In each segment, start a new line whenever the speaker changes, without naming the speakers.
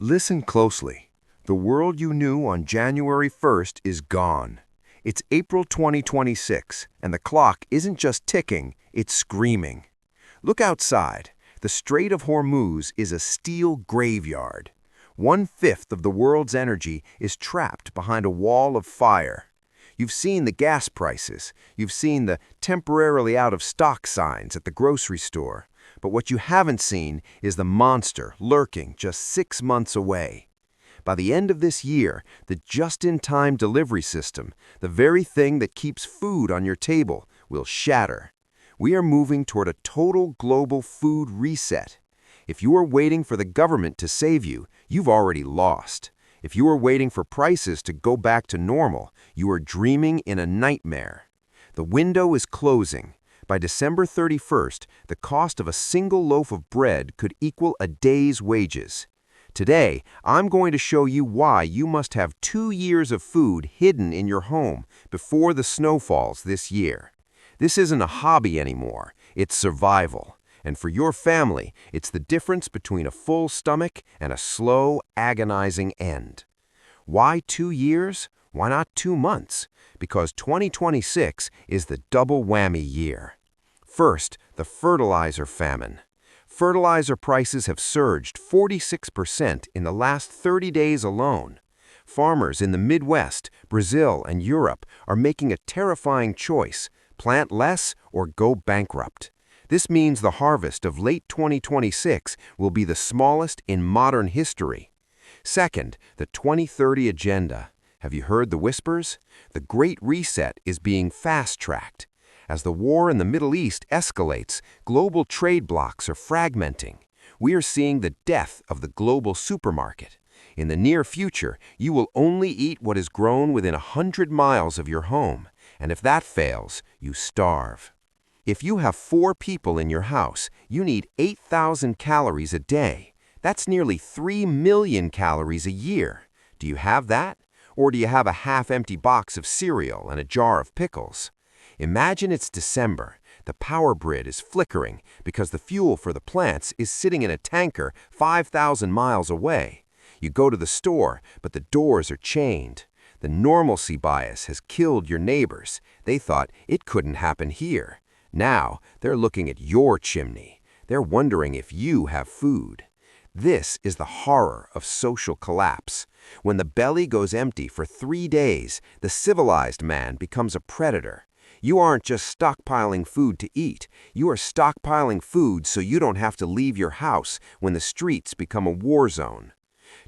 Listen closely. The world you knew on January 1st is gone. It's April 2026, and the clock isn't just ticking, it's screaming. Look outside. The Strait of Hormuz is a steel graveyard. 1/5 of the world's energy is trapped behind a wall of fire. You've seen the gas prices. You've seen the temporarily out of stock signs at the grocery store. But what you haven't seen is the monster lurking just 6 months away. By the end of this year, the just-in-time delivery system, the very thing that keeps food on your table, will shatter. We are moving toward a total global food reset. If you are waiting for the government to save you, you've already lost. If you are waiting for prices to go back to normal, you are dreaming in a nightmare. The window is closing. By December 31st, the cost of a single loaf of bread could equal a day's wages. Today, I'm going to show you why you must have 2 years of food hidden in your home before the snow falls this year. This isn't a hobby anymore, it's survival. And for your family, it's the difference between a full stomach and a slow, agonizing end. Why 2 years? Why not 2 months? Because 2026 is the double whammy year. First, the fertilizer famine. Fertilizer prices have surged 46% in the last 30 days alone. Farmers in the Midwest, Brazil, and Europe are making a terrifying choice: plant less or go bankrupt. This means the harvest of late 2026 will be the smallest in modern history. Second, the 2030 agenda. Have you heard the whispers? The Great Reset is being fast-tracked. As the war in the Middle East escalates, global trade blocs are fragmenting. We are seeing the death of the global supermarket. In the near future, you will only eat what is grown within 100 miles of your home, and if that fails, you starve. If you have 4 people in your house, you need 8,000 calories a day. That's nearly 3 million calories a year. Do you have that? Or do you have a half-empty box of cereal and a jar of pickles? Imagine it's December. The power grid is flickering because the fuel for the plants is sitting in a tanker 5,000 miles away. You go to the store, but the doors are chained. The normalcy bias has killed your neighbors. They thought it couldn't happen here. Now, they're looking at your chimney. They're wondering if you have food. This is the horror of social collapse. When the belly goes empty for 3 days, the civilized man becomes a predator. You aren't just stockpiling food to eat. You are stockpiling food so you don't have to leave your house when the streets become a war zone.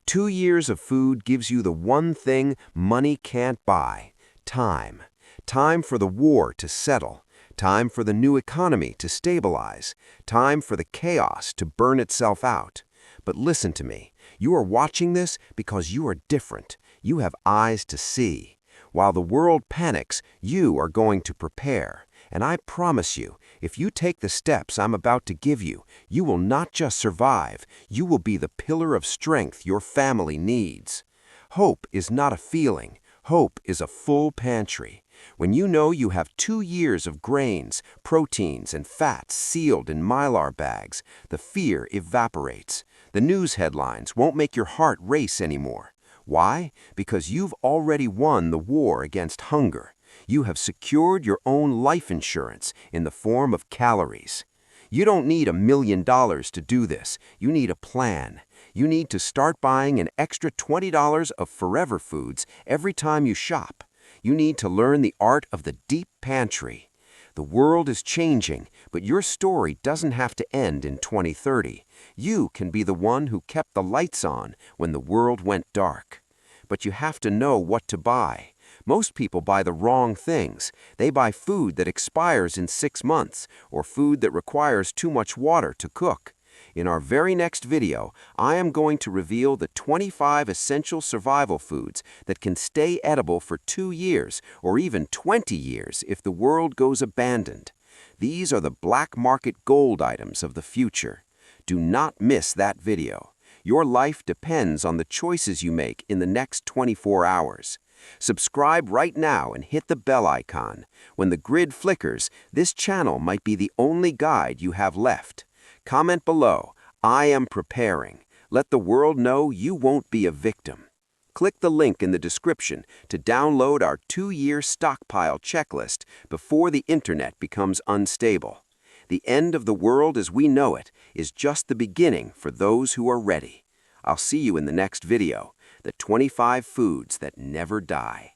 2 years of food gives you the one thing money can't buy: time. Time for the war to settle. Time for the new economy to stabilize. Time for the chaos to burn itself out. But listen to me. You are watching this because you are different. You have eyes to see. While the world panics, you are going to prepare. And I promise you, if you take the steps I'm about to give you, you will not just survive, you will be the pillar of strength your family needs. Hope is not a feeling. Hope is a full pantry. When you know you have 2 years of grains, proteins, and fats sealed in Mylar bags, the fear evaporates. The news headlines won't make your heart race anymore. Why? Because you've already won the war against hunger. You have secured your own life insurance in the form of calories. You don't need $1 million to do this. You need a plan. You need to start buying an extra $20 of Forever Foods every time you shop. You need to learn the art of the deep pantry. The world is changing, but your story doesn't have to end in 2030. You can be the one who kept the lights on when the world went dark. But you have to know what to buy. Most people buy the wrong things. They buy food that expires in 6 months, or food that requires too much water to cook. In our very next video, I am going to reveal the 25 essential survival foods that can stay edible for 2 years or even 20 years if the world goes abandoned. These are the black market gold items of the future. Do not miss that video. Your life depends on the choices you make in the next 24 hours. Subscribe right now and hit the bell icon. When the grid flickers, this channel might be the only guide you have left. Comment below, I am preparing.
Let the world know you won't be a victim. Click the link in the description to download our 2-year stockpile checklist before the internet becomes unstable. The end of the world as we know it is just the beginning for those who are ready. I'll see you in the next video, the 25 foods that never die.